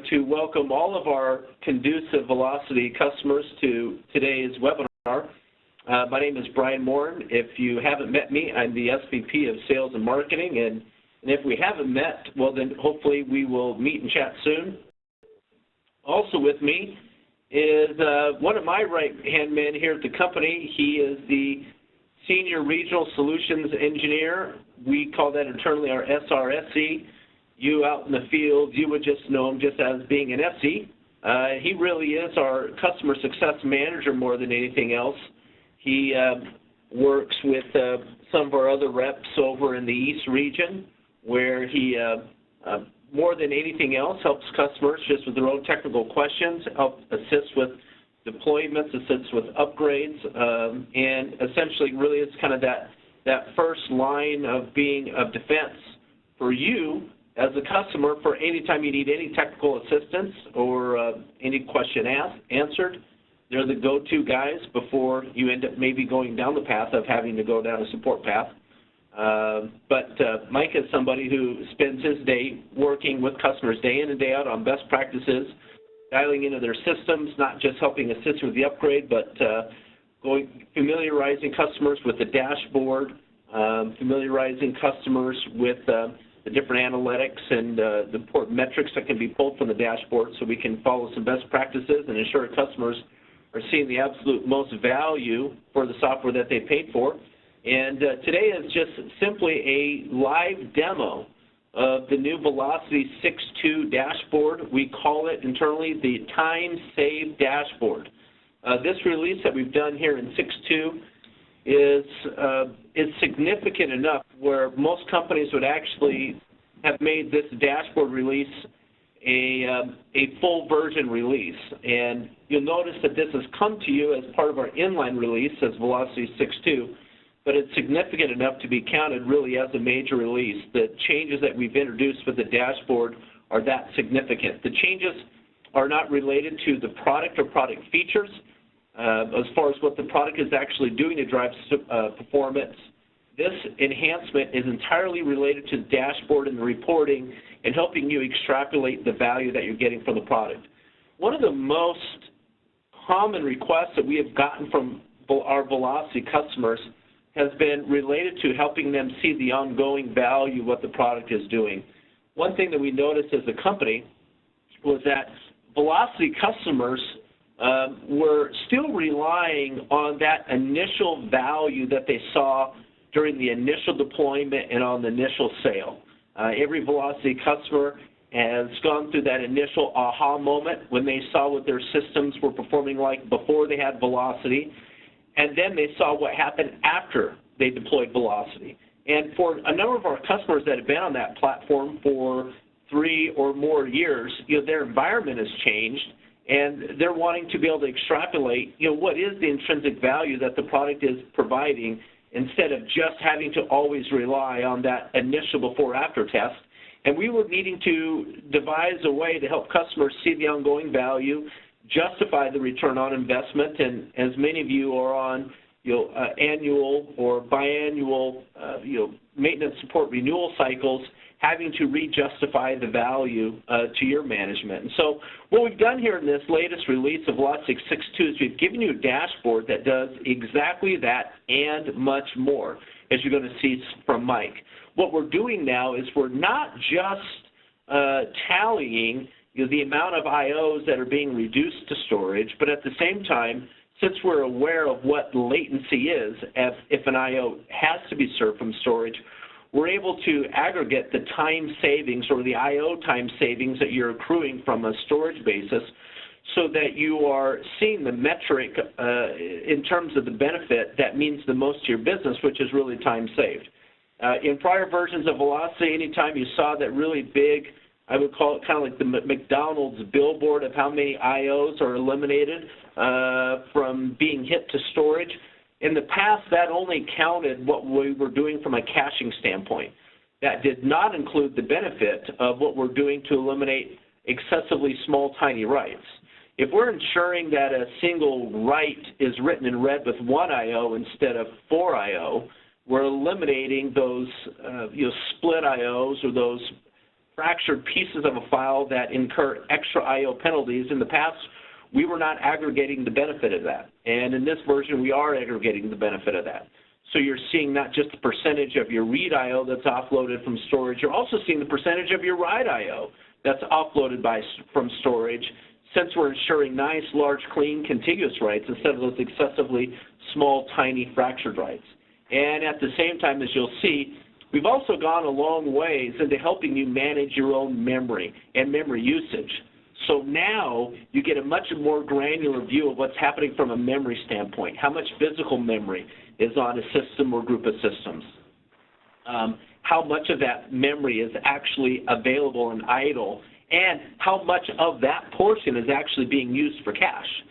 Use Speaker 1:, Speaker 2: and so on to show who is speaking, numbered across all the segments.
Speaker 1: like to welcome all of our conducive Velocity customers to today's webinar. My name is Brian Morin. If you haven't met me, I'm the SVP of Sales and Marketing, and if we haven't met, well then hopefully we will meet and chat soon. Also with me is one of my right-hand men here at the company. He is the Senior Regional Solutions Engineer. We call that internally our SRSE. You out in the field, you would just know him just as being an SE. He really is our Customer Success Manager more than anything else. He works with some of our other reps over in the East region, where he, more than anything else, helps customers just with their own technical questions, help assist with deployments, assist with upgrades, and essentially really it's kind of that first line of being of defense for you as a customer for any time you need any technical assistance or any question answered. They're the go-to guys before you end up maybe going down the path of having to go down a support path. But Mike is somebody who spends his day working with customers day in and day out on best practices, dialing into their systems, not just helping assist with the upgrade, but familiarizing customers with the dashboard, familiarizing customers with the different analytics and the important metrics that can be pulled from the dashboard so we can follow some best practices and ensure customers are seeing the absolute most value for the software that they paid for. And today is just simply a live demo of the new Velocity 6.2 dashboard. We call it internally the Time Save Dashboard. This release that we've done here in 6.2 is significant enough where most companies would actually have made this dashboard release a full version release. And you'll notice that this has come to you as part of our inline release as Velocity 6.2, but it's significant enough to be counted really as a major release. The changes that we've introduced with the dashboard are that significant. The changes are not related to the product or product features as far as what the product is actually doing to drive performance. This enhancement is entirely related to the dashboard and the reporting and helping you extrapolate the value that you're getting from the product. One of the most common requests that we have gotten from our Velocity customers has been related to helping them see the ongoing value of what the product is doing. One thing that we noticed as a company was that Velocity customers were still relying on that initial value that they saw during the initial deployment and on the initial sale. Every Velocity customer has gone through that initial aha moment when they saw what their systems were performing like before they had Velocity, and then they saw what happened after they deployed Velocity. And for a number of our customers that have been on that platform for 3 or more years, their environment has changed, and they're wanting to be able to extrapolate, what is the intrinsic value that the product is providing instead of just having to always rely on that initial before-after test. And we were needing to devise a way to help customers see the ongoing value, justify the return on investment, and as many of you are on annual or biannual maintenance support renewal cycles, having to re-justify the value to your management. And so what we've done here in this latest release of Velocity 6.2 is we've given you a dashboard that does exactly that and much more, as you're going to see from Mike. What we're doing now is we're not just tallying the amount of IOs that are being reduced to storage, but at the same time, since we're aware of what latency is if an IO has to be served from storage, we're able to aggregate the time savings or the IO time savings that you're accruing from a storage basis so that you are seeing the metric in terms of the benefit that means the most to your business, which is really time saved. In prior versions of Velocity, anytime you saw that really big, I would call it kind of like the McDonald's billboard of how many IOs are eliminated from being hit to storage. In the past, that only counted what we were doing from a caching standpoint. That did not include the benefit of what we're doing to eliminate excessively small, tiny writes. If we're ensuring that a single write is written and read with 1 IO instead of 4 IO, we're eliminating those split IOs or those fractured pieces of a file that incur extra I/O penalties. In the past, we were not aggregating the benefit of that. And in this version, we are aggregating the benefit of that. So you're seeing not just the percentage of your read I/O that's offloaded from storage, you're also seeing the percentage of your write I/O that's offloaded from storage, since we're ensuring nice, large, clean, contiguous writes instead of those excessively small, tiny, fractured writes. And at the same time, as you'll see, we've also gone a long ways into helping you manage your own memory and memory usage. So now you get a much more granular view of what's happening from a memory standpoint, how much physical memory is on a system or group of systems, how much of that memory is actually available and idle, and how much of that portion is actually being used for cache.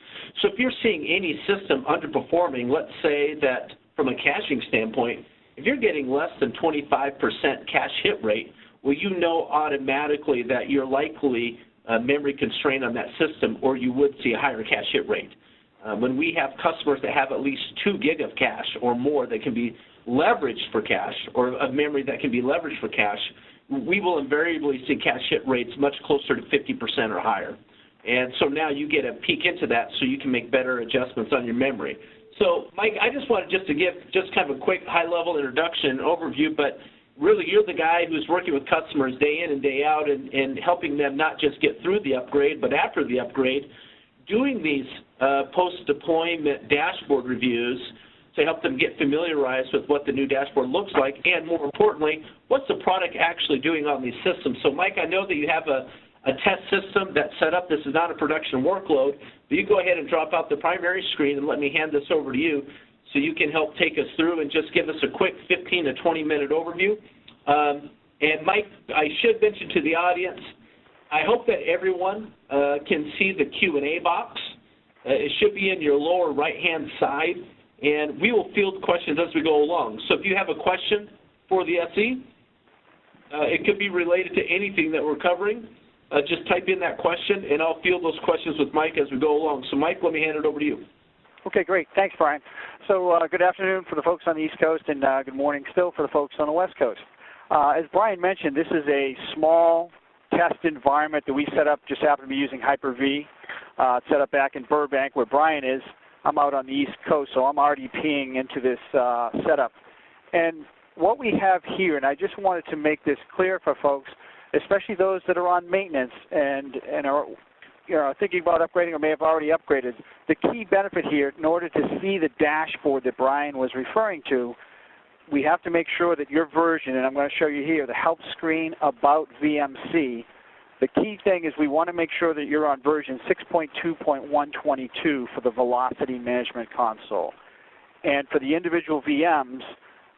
Speaker 1: So if you're seeing any system underperforming, let's say that from a caching standpoint, if you're getting less than 25% cache hit rate, well, you know automatically that you're likely memory constrained on that system, or you would see a higher cache hit rate. When we have customers that have at least 2 gig of cache or more that can be leveraged for cache, or of memory that can be leveraged for cache, we will invariably see cache hit rates much closer to 50% or higher. And so now you get a peek into that so you can make better adjustments on your memory. So, Mike, I just wanted to give kind of a quick high-level introduction, overview, but really you're the guy who's working with customers day in and day out and helping them not just get through the upgrade, but after the upgrade, doing these post-deployment dashboard reviews to help them get familiarized with what the new dashboard looks like, and more importantly, what's the product actually doing on these systems. So, Mike, I know that you have a test system that's set up. This is not a production workload, but you go ahead and drop out the primary screen and let me hand this over to you so you can help take us through and just give us a quick 15 to 20-minute overview. And, Mike, I should mention to the audience, I hope that everyone can see the Q&A box. It should be in your lower right-hand side, and we will field questions as we go along. So if you have a question for the SE, it could be related to anything that we're covering. Just type in that question, and I'll field those questions with Mike as we go along. So, Mike, let me hand it over to you.
Speaker 2: Okay, great. Thanks, Brian. So good afternoon for the folks on the East Coast, and good morning still for the folks on the West Coast. As Brian mentioned, this is a small test environment that we set up, just happen to be using Hyper-V, set up back in Burbank where Brian is. I'm out on the East Coast, so I'm already peeing into this setup. And what we have here, and I just wanted to make this clear for folks, especially those that are on maintenance and are thinking about upgrading or may have already upgraded, the key benefit here, in order to see the dashboard that Brian was referring to, we have to make sure that your version, and I'm going to show you here, the help screen about VMC, the key thing is we want to make sure that you're on version 6.2.122 for the velocity management console. And for the individual VMs,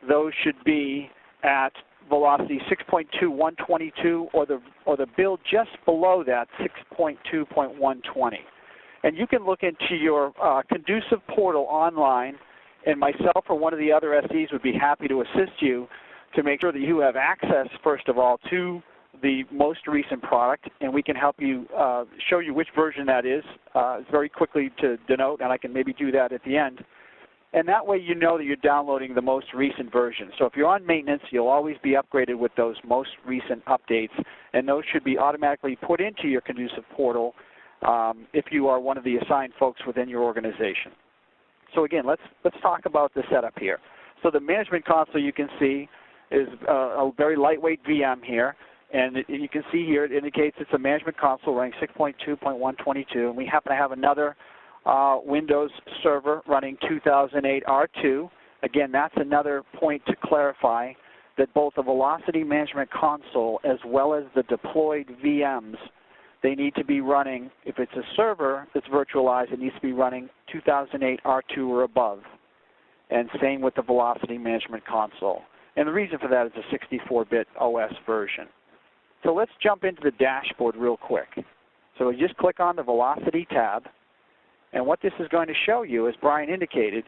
Speaker 2: those should be at velocity 6.2.122 or the build just below that, 6.2.120. And you can look into your conducive portal online, and myself or one of the other SEs would be happy to assist you to make sure that you have access, first of all, to the most recent product, and we can help you show you which version that is very quickly to denote, and I can maybe do that at the end. And that way you know that you're downloading the most recent version. So if you're on maintenance, you'll always be upgraded with those most recent updates, and those should be automatically put into your conducive portal if you are one of the assigned folks within your organization. So again, let's talk about the setup here. So the management console you can see is a very lightweight VM here, and you can see here it indicates it's a management console running 6.2.122, and we happen to have another Windows server running 2008 R2. Again, that's another point to clarify that both the velocity management console as well as the deployed VMs, they need to be running, if it's a server that's virtualized, it needs to be running 2008 R2 or above. And same with the velocity management console. And the reason for that is a 64-bit OS version. So let's jump into the dashboard real quick. So we just click on the velocity tab. And what this is going to show you, as Brian indicated,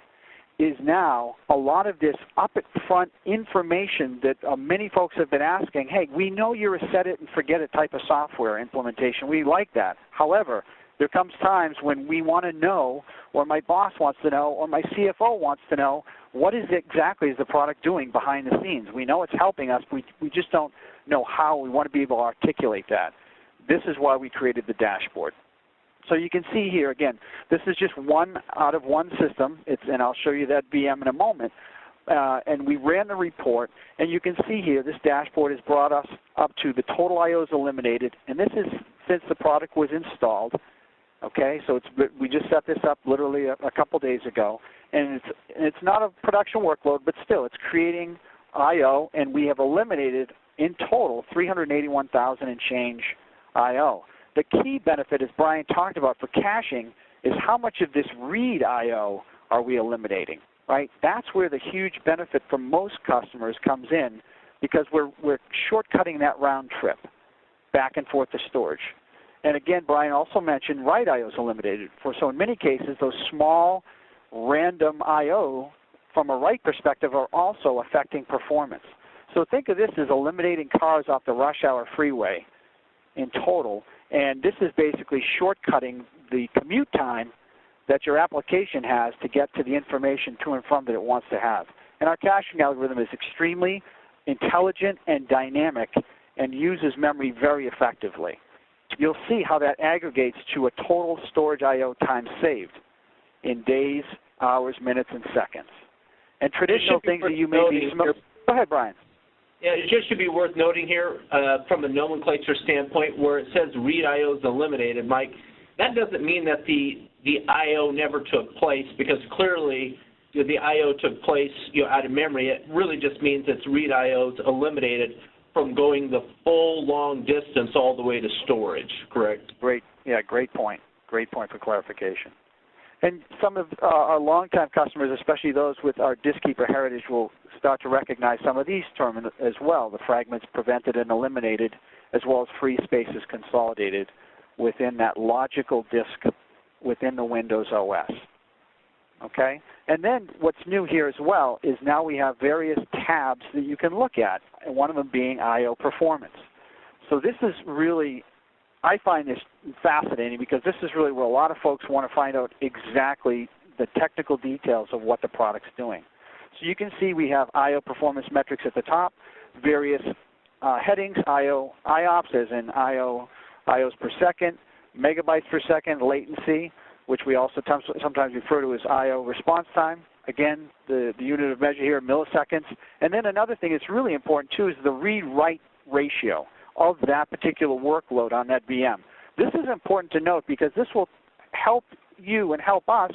Speaker 2: is now a lot of this up-front information that many folks have been asking, hey, we know you're a set-it-and-forget-it type of software implementation. We like that. However, there comes times when we want to know, or my boss wants to know, or my CFO wants to know, what is exactly is the product doing behind the scenes? We know it's helping us. We just don't know how. We want to be able to articulate that. This is why we created the dashboard. So you can see here, again, this is just one out of one system, and I'll show you that VM in a moment. And we ran the report, and you can see here this dashboard has brought us up to the total IOs eliminated, and this is since the product was installed. Okay, so we just set this up literally a couple days ago, and it's not a production workload, but still it's creating IO, and we have eliminated in total 381,000 and change IO. The key benefit, as Brian talked about for caching, is how much of this read IO are we eliminating, right? That's where the huge benefit for most customers comes in, because we're shortcutting that round trip back and forth to storage. And again, Brian also mentioned write IO is eliminated. So in many cases, those small random IO from a write perspective are also affecting performance. So think of this as eliminating cars off the rush hour freeway in total. And this is basically shortcutting the commute time that your application has to get to the information to and from that it wants to have. And our caching algorithm is extremely intelligent and dynamic and uses memory very effectively. You'll see how that aggregates to a total storage IO time saved in days, hours, minutes, and seconds. And traditional things that you may be familiar. Go ahead, Brian.
Speaker 1: Yeah, it just should be worth noting here from a nomenclature standpoint where it says read IO is eliminated, Mike, that doesn't mean that the IO never took place, because clearly the IO took place out of memory. It really just means it's read IO is eliminated from going the full long distance all the way to storage, correct?
Speaker 2: Great point. Great point for clarification. And some of our longtime customers, especially those with our DiskKeeper heritage, will start to recognize some of these terms as well, the fragments prevented and eliminated, as well as free spaces consolidated within that logical disk within the Windows OS. Okay? And then what's new here as well is now we have various tabs that you can look at, and one of them being IO performance. So this is really, I find this fascinating, because this is really where a lot of folks want to find out exactly the technical details of what the product's doing. So you can see we have IO performance metrics at the top, various headings, IOPS as in IOs per second, megabytes per second, latency, which we also sometimes refer to as IO response time. Again, the unit of measure here, milliseconds. And then another thing that's really important too is the read-write ratio of that particular workload on that VM. This is important to note, because this will help you and help us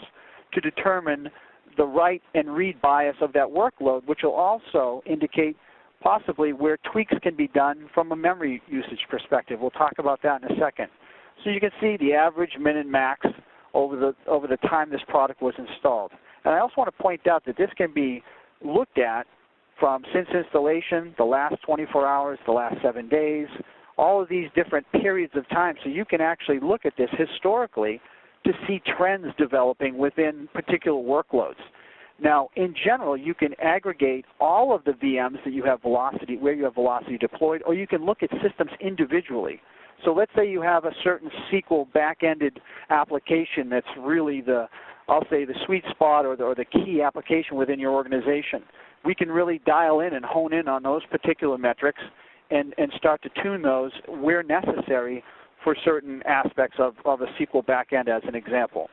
Speaker 2: to determine the write and read bias of that workload, which will also indicate possibly where tweaks can be done from a memory usage perspective. We'll talk about that in a second. So you can see the average min and max over the time this product was installed. And I also want to point out that this can be looked at from since installation, the last 24 hours, the last 7 days, all of these different periods of time. So you can actually look at this historically to see trends developing within particular workloads. Now, in general, you can aggregate all of the VMs that you have velocity, where you have velocity deployed, or you can look at systems individually. So let's say you have a certain SQL back-ended application that's really I'll say the sweet spot or the key application within your organization. We can really dial in and hone in on those particular metrics and start to tune those where necessary for certain aspects of a SQL backend, as an example.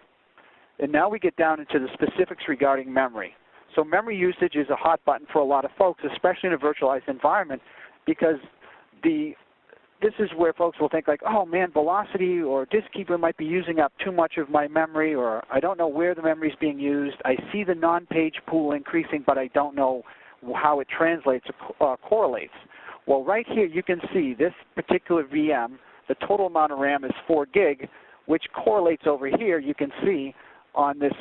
Speaker 2: And now we get down into the specifics regarding memory. So memory usage is a hot button for a lot of folks, especially in a virtualized environment, because this is where folks will think like, oh man, Velocity or DiskKeeper might be using up too much of my memory, or I don't know where the memory is being used. I see the non-page pool increasing, but I don't know how it translates or correlates. Well, right here you can see this particular VM, the total amount of RAM is 4 gig, which correlates over here, you can see on this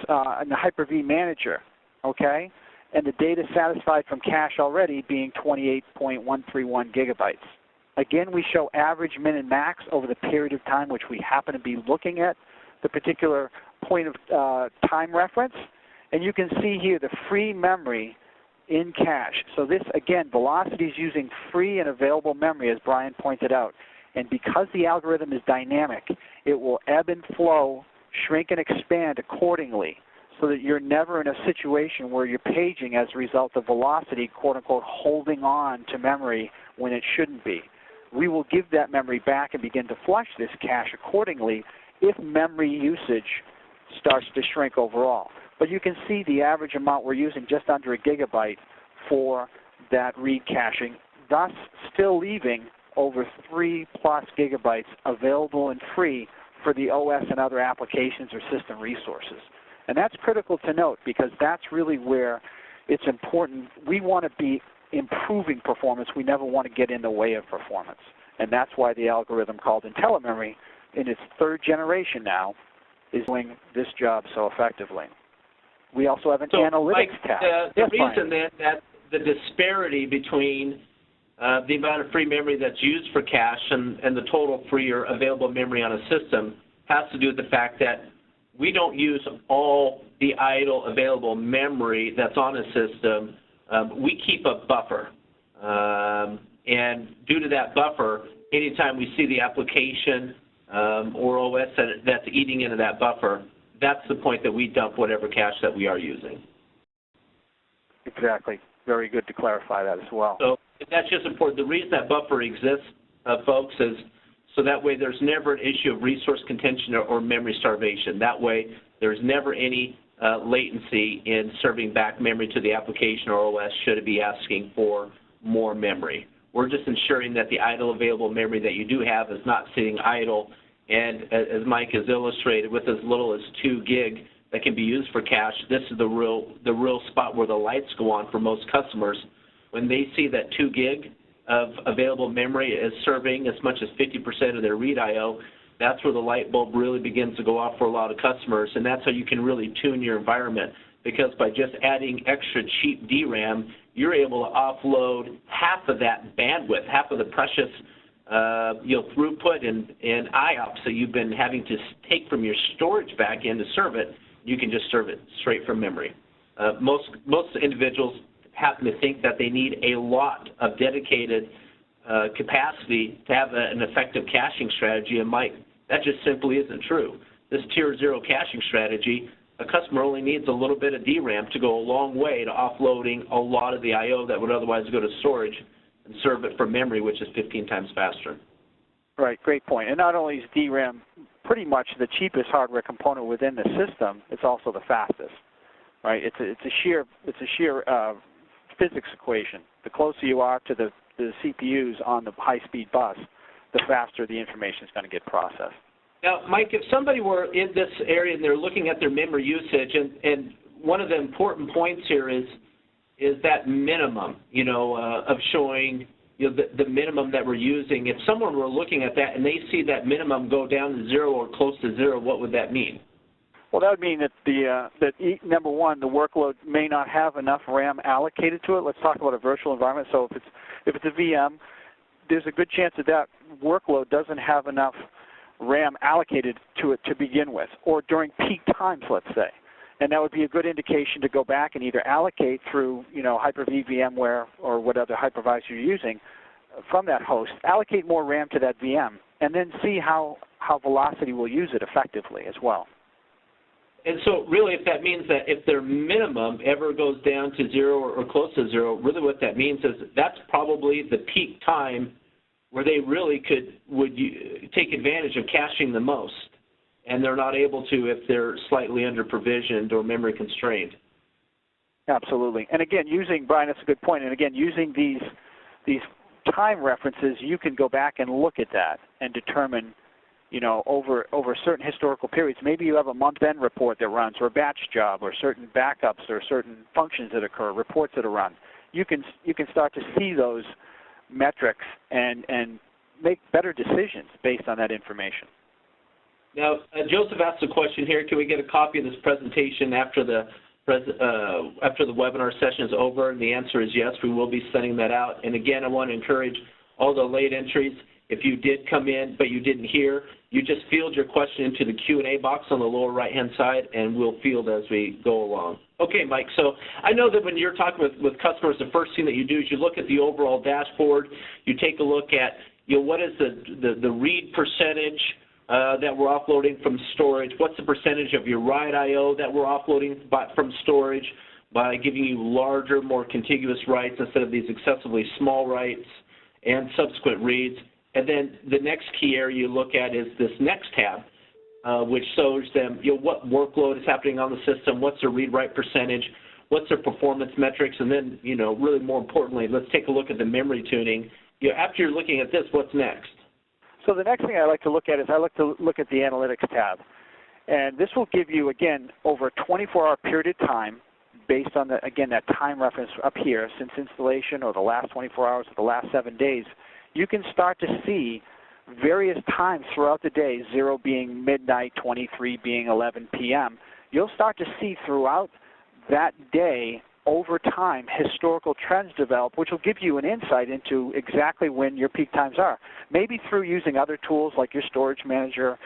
Speaker 2: in the Hyper-V Manager, okay? And the data satisfied from cache already being 28.131 gigabytes. Again, we show average min and max over the period of time which we happen to be looking at, the particular point of time reference. And you can see here the free memory in cache. So this, again, Velocity is using free and available memory, as Brian pointed out. And because the algorithm is dynamic, it will ebb and flow, shrink and expand accordingly. so that you're never in a situation where you're paging as a result of velocity, quote-unquote, holding on to memory when it shouldn't be. We will give that memory back and begin to flush this cache accordingly if memory usage starts to shrink overall. But you can see the average amount we're using, just under a gigabyte for that read caching, thus still leaving over 3+ gigabytes available and free for the OS and other applications or system resources. And that's critical to note, because that's really where it's important. We want to be improving performance. We never want to get in the way of performance. And that's why the algorithm called IntelliMemory, in its 3rd generation now, is doing this job so effectively. We also have an analytics tab.
Speaker 1: The reason that the disparity between the amount of free memory that's used for cache and the total free or available memory on a system has to do with the fact that we don't use all the idle available memory that's on a system. We keep a buffer. And due to that buffer, anytime we see the application or OS that's eating into that buffer, that's the point that we dump whatever cache that we are using.
Speaker 2: Exactly. Very good to clarify that as well.
Speaker 1: So that's just important. The reason that buffer exists, folks, is so that way there's never an issue of resource contention or memory starvation. That way there's never any latency in serving back memory to the application or OS should it be asking for more memory. We're just ensuring that the idle available memory that you do have is not sitting idle, and as Mike has illustrated, with as little as 2 gig that can be used for cache, this is the real spot where the lights go on for most customers. When they see that 2 gig of available memory is serving as much as 50% of their read I/O, that's where the light bulb really begins to go off for a lot of customers, and that's how you can really tune your environment, because by just adding extra cheap DRAM, you're able to offload half of that bandwidth, half of the precious throughput and IOPS that you've been having to take from your storage back end to serve it. You can just serve it straight from memory. Most individuals happen to think that they need a lot of dedicated capacity to have an effective caching strategy, and Mike, that just simply isn't true. This tier 0 caching strategy, a customer only needs a little bit of DRAM to go a long way to offloading a lot of the I/O that would otherwise go to storage and serve it from memory, which is 15 times faster. Right,
Speaker 2: great point. And not only is DRAM pretty much the cheapest hardware component within the system, it's also the fastest. Right? It's a sheer physics equation. The closer you are to the CPUs on the high-speed bus, the faster the information is going to get processed.
Speaker 1: Now, Mike, if somebody were in this area and they're looking at their memory usage, and one of the important points here is that minimum, of showing the minimum that we're using. If someone were looking at that and they see that minimum go down to 0 or close to 0, what would that mean?
Speaker 2: Well, that would mean that number one, the workload may not have enough RAM allocated to it. Let's talk about a virtual environment. So if it's a VM, there's a good chance that workload doesn't have enough RAM allocated to it to begin with, or during peak times, let's say. And that would be a good indication to go back and either allocate through, Hyper-V, VMware, or what other hypervisor you're using from that host, allocate more RAM to that VM, and then see how Velocity will use it effectively as well.
Speaker 1: And so really, if that means that if their minimum ever goes down to 0 or close to 0, really what that means is that's probably the peak time where they really would take advantage of caching the most, and they're not able to if they're slightly under-provisioned or memory constrained.
Speaker 2: Absolutely. And again, Brian, that's a good point, and again, using these time references, you can go back and look at that and determine, over certain historical periods. Maybe you have a month-end report that runs, or a batch job, or certain backups, or certain functions that occur, reports that are run. You can start to see those metrics and make better decisions based on that information.
Speaker 1: Now, Joseph asked a question here. Can we get a copy of this presentation after the webinar session is over? And the answer is yes. We will be sending that out. And again, I want to encourage all the late entries. If you did come in but you didn't hear, you just field your question into the Q&A box on the lower right-hand side, and we'll field as we go along. Okay, Mike, so I know that when you're talking with customers, the first thing that you do is you look at the overall dashboard. You take a look at what is the read percentage, that we're offloading from storage? What's the percentage of your write I/O that we're offloading from storage by giving you larger, more contiguous writes instead of these excessively small writes and subsequent reads? And then the next key area you look at is this next tab, which shows them what workload is happening on the system, what's their read-write percentage, what's their performance metrics, and then, really more importantly, let's take a look at the memory tuning. After you're looking at this, what's next?
Speaker 2: So the next thing I like to look at is I like to look at the Analytics tab. And this will give you, again, over a 24-hour period of time based on, again, that time reference up here, since installation or the last 24 hours or the last 7 days. You can start to see various times throughout the day, 0 being midnight, 23 being 11 p.m. You'll start to see throughout that day, over time, historical trends develop, which will give you an insight into exactly when your peak times are. Maybe through using other tools like your storage manager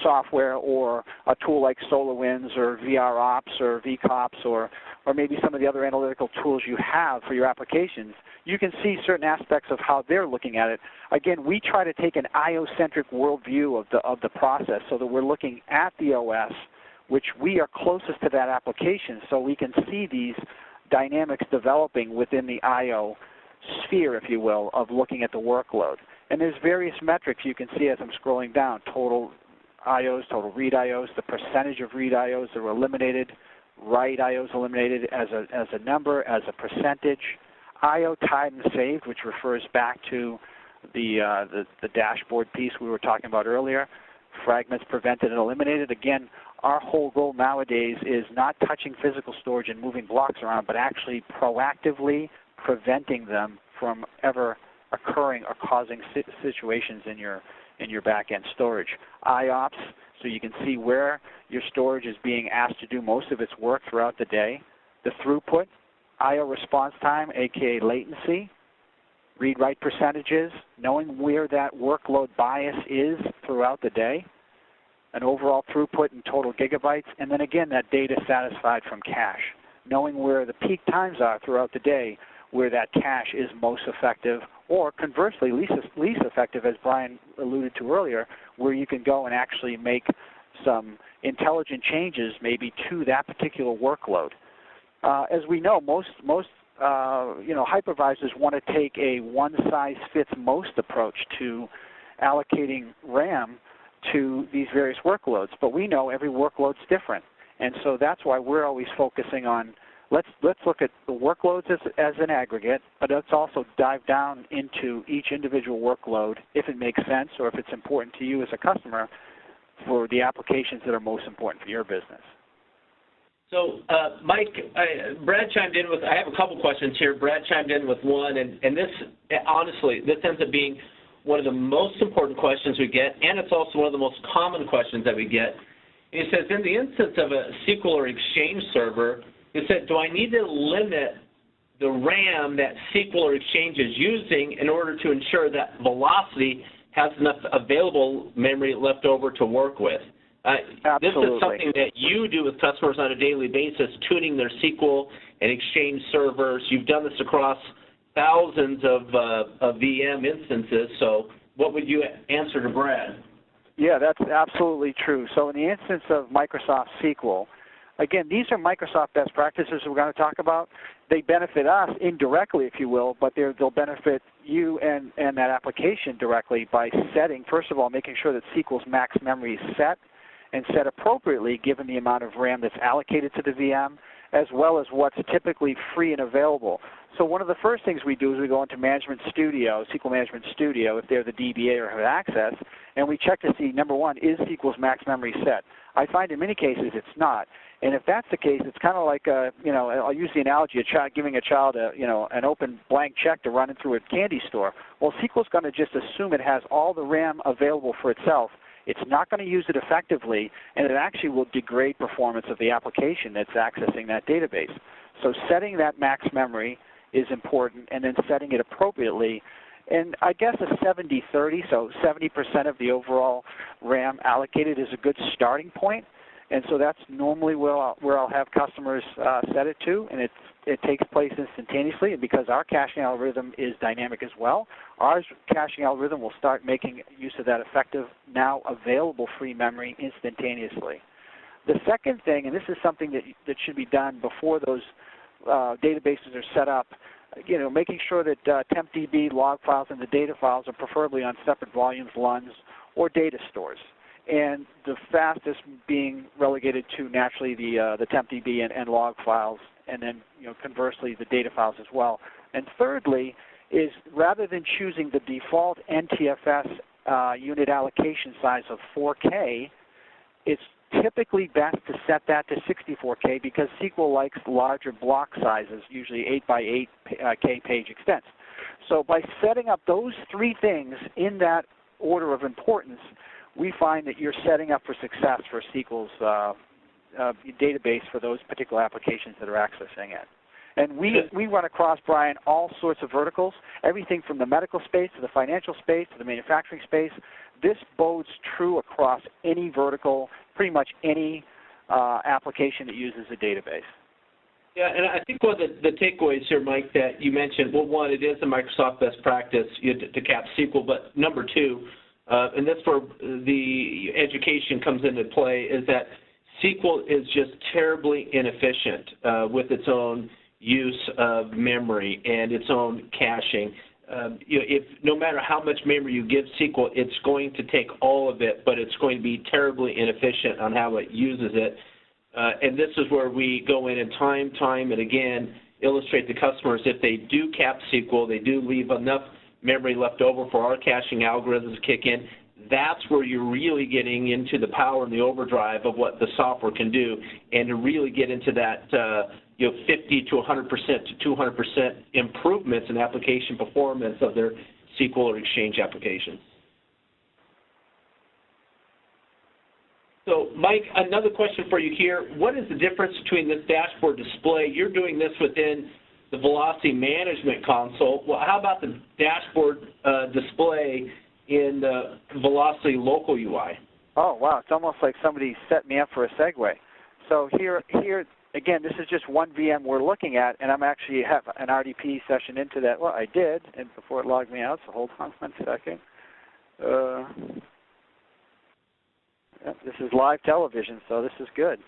Speaker 2: software, or a tool like SolarWinds or VROps or VCops, or maybe some of the other analytical tools you have for your applications. You can see certain aspects of how they're looking at it. Again, we try to take an IO-centric worldview of the process so that we're looking at the OS, which we are closest to that application, so we can see these dynamics developing within the I/O sphere, if you will, of looking at the workload. And there's various metrics you can see as I'm scrolling down: total I/Os, total read I/Os, the percentage of read I/Os that were eliminated, write I/Os eliminated as a number, as a percentage, I/O tied and saved, which refers back to the dashboard piece we were talking about earlier, fragments prevented and eliminated. Again, our whole goal nowadays is not touching physical storage and moving blocks around, but actually proactively preventing them from ever occurring or causing situations in your back-end storage. IOPS, so you can see where your storage is being asked to do most of its work throughout the day. The throughput, I/O response time, aka latency, read-write percentages, knowing where that workload bias is throughout the day, an overall throughput and total gigabytes, and then again that data satisfied from cache, knowing where the peak times are throughout the day, where that cache is most effective, or conversely least effective, as Brian alluded to earlier, where you can go and actually make some intelligent changes maybe to that particular workload. As we know, most hypervisors want to take a one-size-fits-most approach to allocating RAM to these various workloads, but we know every workload's different, and so that's why we're always focusing on let's look at the workloads as an aggregate, but let's also dive down into each individual workload if it makes sense or if it's important to you as a customer for the applications that are most important for your business.
Speaker 1: So, Mike, Brad chimed in with, I have a couple questions here. Brad chimed in with one, and this, honestly, this ends up being one of the most important questions we get, and it's also one of the most common questions that we get. And he says, in the instance of a SQL or Exchange server, he said, do I need to limit the RAM that SQL or Exchange is using in order to ensure that V-locity has enough available memory left over to work with? This is something that you do with customers on a daily basis, tuning their SQL and Exchange servers. You've done this across thousands of VM instances. So what would you answer to Brad?
Speaker 2: Yeah, that's absolutely true. So in the instance of Microsoft SQL, again, these are Microsoft best practices we're going to talk about. They benefit us indirectly, if you will, but they'll benefit you and that application directly by setting, first of all, making sure that SQL's max memory is set and set appropriately given the amount of RAM that's allocated to the VM, as well as what's typically free and available. So one of the first things we do is we go into Management Studio, SQL Management Studio, if they're the DBA or have access, and we check to see, number one, is SQL's max memory set? I find in many cases it's not. And if that's the case, it's kind of like, I'll use the analogy of giving a child an open blank check to run it through a candy store. Well, SQL's going to just assume it has all the RAM available for itself. It's not going to use it effectively, and it actually will degrade performance of the application that's accessing that database. So setting that max memory is important, and then setting it appropriately. And I guess a 70-30, so 70% of the overall RAM allocated is a good starting point. And so that's normally where I'll have customers set it to, and it takes place instantaneously. And because our caching algorithm is dynamic as well, our caching algorithm will start making use of that effective, now available free memory instantaneously. The second thing, and this is something that should be done before those databases are set up, making sure that tempdb log files and the data files are preferably on separate volumes, LUNs, or data stores. And the fastest being relegated to naturally the tempdb and log files, and then conversely the data files as well. And thirdly is rather than choosing the default NTFS unit allocation size of 4K, it's typically best to set that to 64K because SQL likes larger block sizes, usually 8 by 8K page extents. So by setting up those three things in that order of importance, we find that you're setting up for success for SQL's database for those particular applications that are accessing it. And we run across, Brian, all sorts of verticals, everything from the medical space to the financial space to the manufacturing space. This bodes true across any vertical, pretty much any application that uses a database.
Speaker 1: Yeah, and I think one of the takeaways here, Mike, that you mentioned, well, one, it is a Microsoft best practice to cap SQL, but number two, and that's where the education comes into play, is that SQL is just terribly inefficient with its own use of memory and its own caching. If no matter how much memory you give SQL, it's going to take all of it, but it's going to be terribly inefficient on how it uses it. And this is where we go in and time and again illustrate to customers if they do cap SQL, they do leave enough memory left over for our caching algorithms to kick in. That's where you're really getting into the power and the overdrive of what the software can do, and to really get into that 50 to 100% to 200% improvements in application performance of their SQL or Exchange applications. So, Mike, another question for you here. What is the difference between this dashboard display? You're doing this within the Velocity Management Console. Well, how about the dashboard display in the Velocity Local UI?
Speaker 2: Oh, wow. It's almost like somebody set me up for a segue. So here again, this is just one VM we're looking at, and I'm actually have an RDP session into that. Well, I did, and before it logged me out, so hold on 1 second. This is live television, so this is good.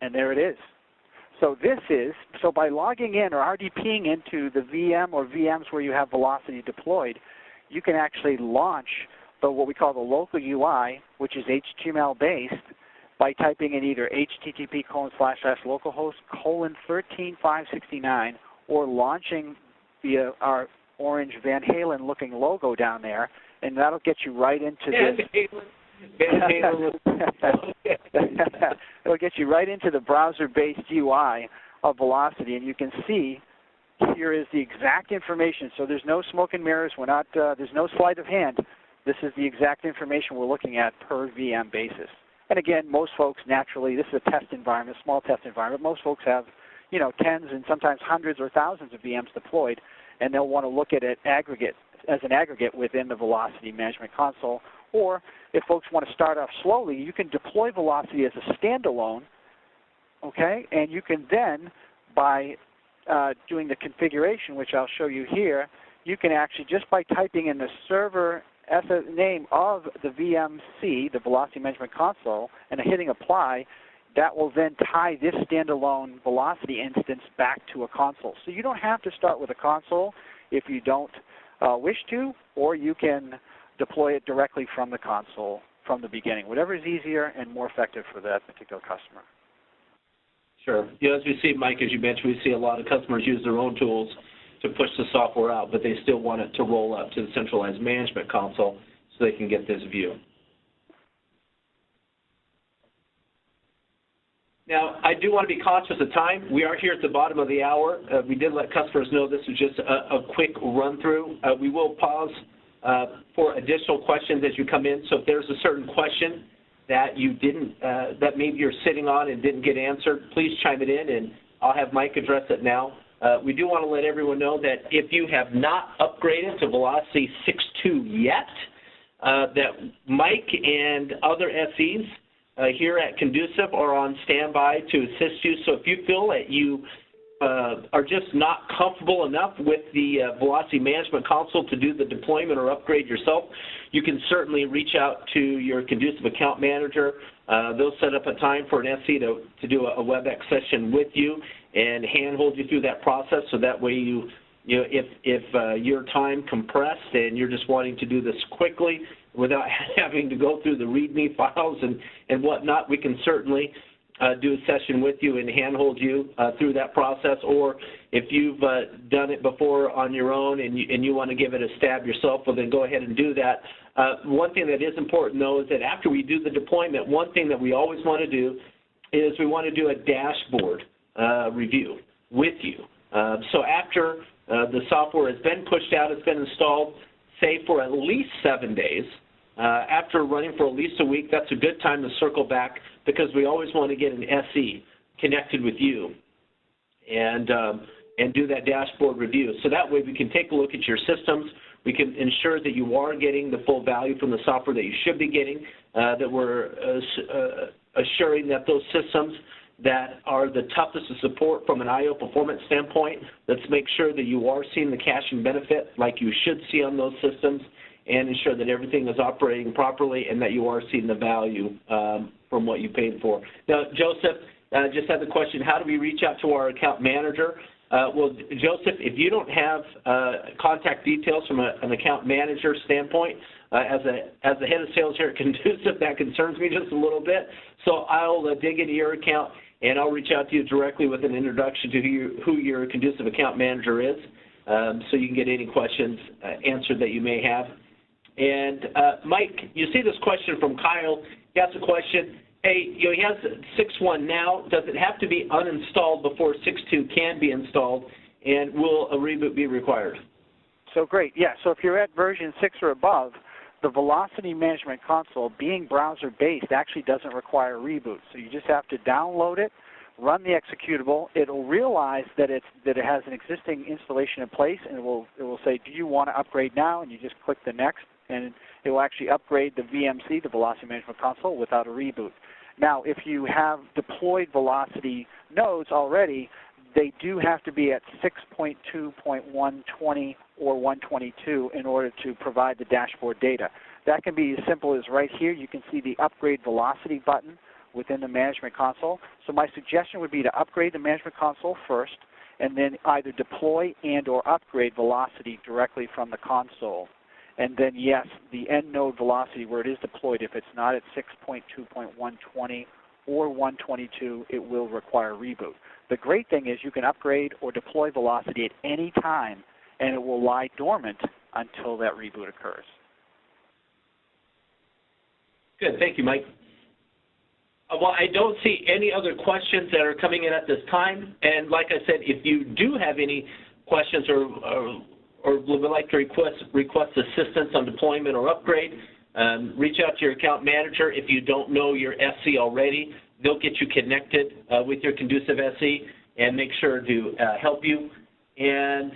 Speaker 2: And there it is. So by logging in or RDPing into the VM or VMs where you have Velocity deployed, you can actually launch what we call the local UI, which is HTML-based, by typing in either http://localhost:13.569 or launching via our orange Van Halen looking logo down there, and that'll get you right into this. It'll get you right into the browser-based UI of Velocity, and you can see here is the exact information. So there's no smoke and mirrors. We're not. There's no sleight of hand. This is the exact information we're looking at per VM basis. And again, most folks naturally, this is a test environment, small test environment. Most folks have, tens and sometimes hundreds or thousands of VMs deployed, and they'll want to look at it as an aggregate within the Velocity Management Console. Or if folks want to start off slowly, you can deploy Velocity as a standalone, okay? And you can then, by doing the configuration, which I'll show you here, you can actually, just by typing in the server name of the VMC, the Velocity Management Console, and hitting apply, that will then tie this standalone Velocity instance back to a console. So you don't have to start with a console if you don't wish to, or you can deploy it directly from the console from the beginning, whatever is easier and more effective for that particular customer.
Speaker 1: Sure. As we see, Mike, as you mentioned, we see a lot of customers use their own tools to push the software out, but they still want it to roll up to the centralized management console so they can get this view. Now, I do want to be conscious of time. We are here at the bottom of the hour. We did let customers know this was just a quick run-through. We will pause for additional questions as you come in. So if there's a certain question that you didn't, that maybe you're sitting on and didn't get answered, please chime it in, and I'll have Mike address it now. We do want to let everyone know that if you have not upgraded to Velocity 6.2 yet, that Mike and other SEs here at Conducive are on standby to assist you. So if you feel that you are just not comfortable enough with the Velocity Management Console to do the deployment or upgrade yourself, you can certainly reach out to your Conducive account manager. They'll set up a time for an SE to do a WebEx session with you and handhold you through that process, so that way if your time compressed and you're just wanting to do this quickly without having to go through the README files and whatnot, we can certainly do a session with you and handhold you through that process. Or if you've done it before on your own and you want to give it a stab yourself, well, then go ahead and do that. One thing that is important, though, is that after we do the deployment, one thing that we always want to do is we want to do a dashboard review with you. So after the software has been pushed out, it's been installed, say for at least 7 days, after running for at least a week, that's a good time to circle back, because we always want to get an SE connected with you and do that dashboard review. So that way we can take a look at your systems. We can ensure that you are getting the full value from the software that you should be getting, that we're assuring that those systems that are the toughest to support from an I/O performance standpoint, let's make sure that you are seeing the caching benefit like you should see on those systems, and ensure that everything is operating properly and that you are seeing the value from what you paid for. Now, Joseph just had the question, how do we reach out to our account manager? Well, Joseph, if you don't have contact details from an account manager standpoint, as the head of sales here at Conducive, that concerns me just a little bit. So I'll dig into your account and I'll reach out to you directly with an introduction to who your Conducive account manager is, so you can get any questions answered that you may have. And Mike, you see this question from Kyle. He asked a question. Hey, he has 6.1 now. Does it have to be uninstalled before 6.2 can be installed, and will a reboot be required?
Speaker 2: So great. Yeah, so if you're at version 6 or above, the Velocity Management Console, being browser-based, actually doesn't require a reboot. So you just have to download it, run the executable. It'll realize that it has an existing installation in place, and it will say, do you want to upgrade now? And you just click the next, and it will actually upgrade the VMC, the Velocity Management Console, without a reboot. Now, if you have deployed Velocity nodes already, they do have to be at 6.2.120 or 122 in order to provide the dashboard data. That can be as simple as right here. You can see the Upgrade Velocity button within the Management Console. So my suggestion would be to upgrade the Management Console first, and then either deploy and or upgrade Velocity directly from the console. And then, yes, the end node velocity where it is deployed, if it's not at 6.2.120 or 122, it will require reboot. The great thing is you can upgrade or deploy velocity at any time, and it will lie dormant until that reboot occurs.
Speaker 1: Good. Thank you, Mike. Well, I don't see any other questions that are coming in at this time. And like I said, if you do have any questions or would like to request assistance on deployment or upgrade, reach out to your account manager. If you don't know your SE already, they'll get you connected with your Conducive SE and make sure to help you. And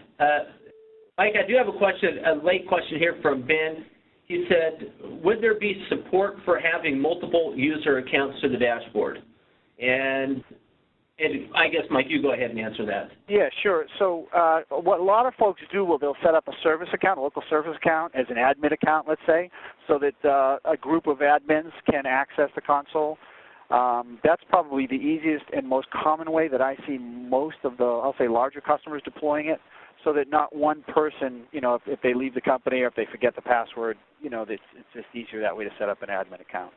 Speaker 1: Mike, I do have a question, a late question here from Ben. He said, would there be support for having multiple user accounts to the dashboard? And I guess, Mike, you go ahead and answer that.
Speaker 2: Yeah, sure. So what a lot of folks do, well, they'll set up a service account, a local service account as an admin account, let's say, so that a group of admins can access the console. That's probably the easiest and most common way that I see most of the, I'll say, larger customers deploying it, so that not one person, you know, if they leave the company or if they forget the password, you know, it's just easier that way to set up an admin account.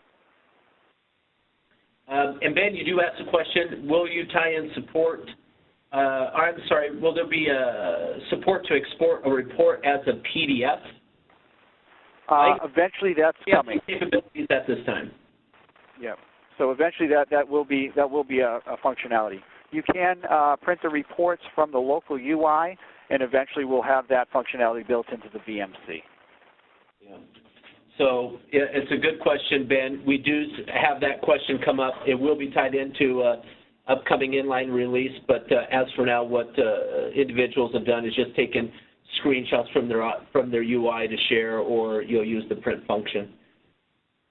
Speaker 1: And Ben, you do ask a question, will you tie in support, I'm sorry, will there be support to export a report as a PDF?
Speaker 2: Eventually that's coming.
Speaker 1: Capabilities at this time.
Speaker 2: Yeah. So eventually that will be a functionality. You can print the reports from the local UI, and eventually we'll have that functionality built into the VMC.
Speaker 1: Yeah. So it's a good question, Ben. We do have that question come up. It will be tied into upcoming inline release, but as for now, what individuals have done is just taken screenshots from their UI to share, or you'll use the print function.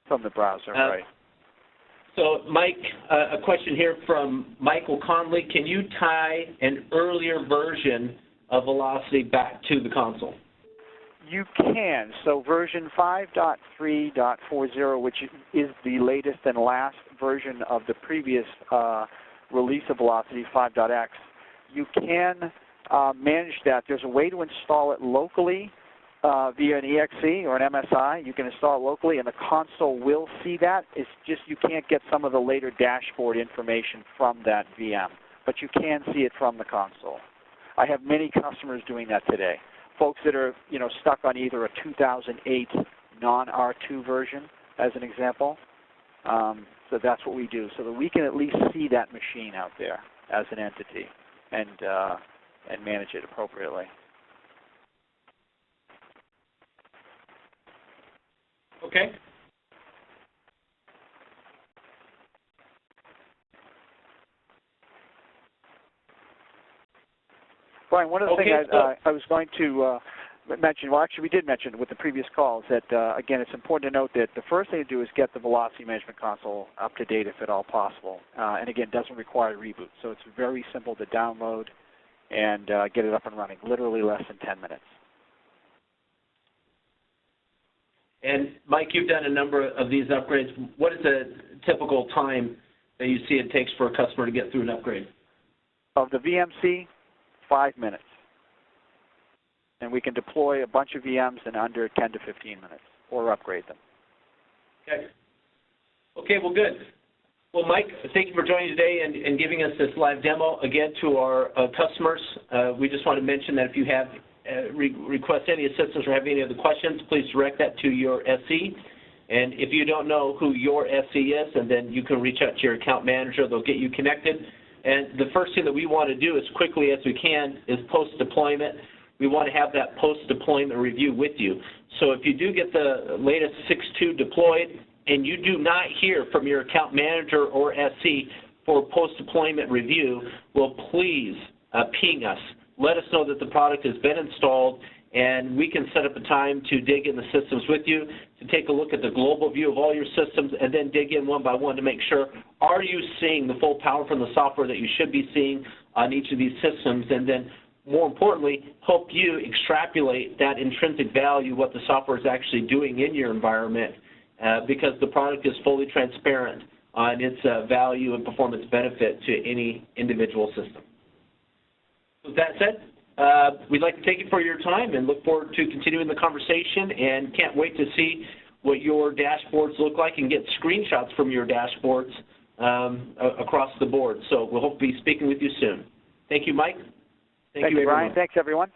Speaker 2: From the browser, right.
Speaker 1: So, Mike, a question here from Michael Conley. Can you tie an earlier version of Velocity back to the console?
Speaker 2: You can. So version 5.3.40, which is the latest and last version of the previous release of Velocity, 5.x, you can manage that. There's a way to install it locally via an EXE or an MSI. You can install it locally, and the console will see that. It's just you can't get some of the later dashboard information from that VM, but you can see it from the console. I have many customers doing that today. Folks that are, stuck on either a 2008 non-R2 version, as an example. So that's what we do, so that we can at least see that machine out there as an entity and manage it appropriately.
Speaker 1: Okay.
Speaker 2: Brian, one of the things I was going to mention, well, actually we did mention with the previous calls that, again, it's important to note that the first thing to do is get the Velocity Management Console up to date if at all possible. And again, doesn't require a reboot. So it's very simple to download and get it up and running, literally less than 10 minutes.
Speaker 1: And Mike, you've done a number of these upgrades. What is the typical time that you see it takes for a customer to get through an upgrade?
Speaker 2: Of the VMC, 5 minutes. And we can deploy a bunch of VMs in under 10 to 15 minutes or upgrade them.
Speaker 1: Okay. Okay, well, good. Well, Mike, thank you for joining today and giving us this live demo. Again, to our customers, we just want to mention that if you have request any assistance or have any other questions, please direct that to your SE. And if you don't know who your SE is, and then you can reach out to your account manager. They'll get you connected. And the first thing that we want to do as quickly as we can is post-deployment. We want to have that post-deployment review with you. So if you do get the latest 6.2 deployed and you do not hear from your account manager or SE for post-deployment review, well, please ping us. Let us know that the product has been installed, and we can set up a time to dig in the systems with you, to take a look at the global view of all your systems, and then dig in one by one to make sure, are you seeing the full power from the software that you should be seeing on each of these systems, and then more importantly, help you extrapolate that intrinsic value, what the software is actually doing in your environment, because the product is fully transparent on its value and performance benefit to any individual system. With that said, we'd like to thank you for your time and look forward to continuing the conversation, and can't wait to see what your dashboards look like and get screenshots from your dashboards across the board. So we'll hope to be speaking with you soon. Thank you, Mike.
Speaker 2: Thank you, Brian. Thanks, everyone.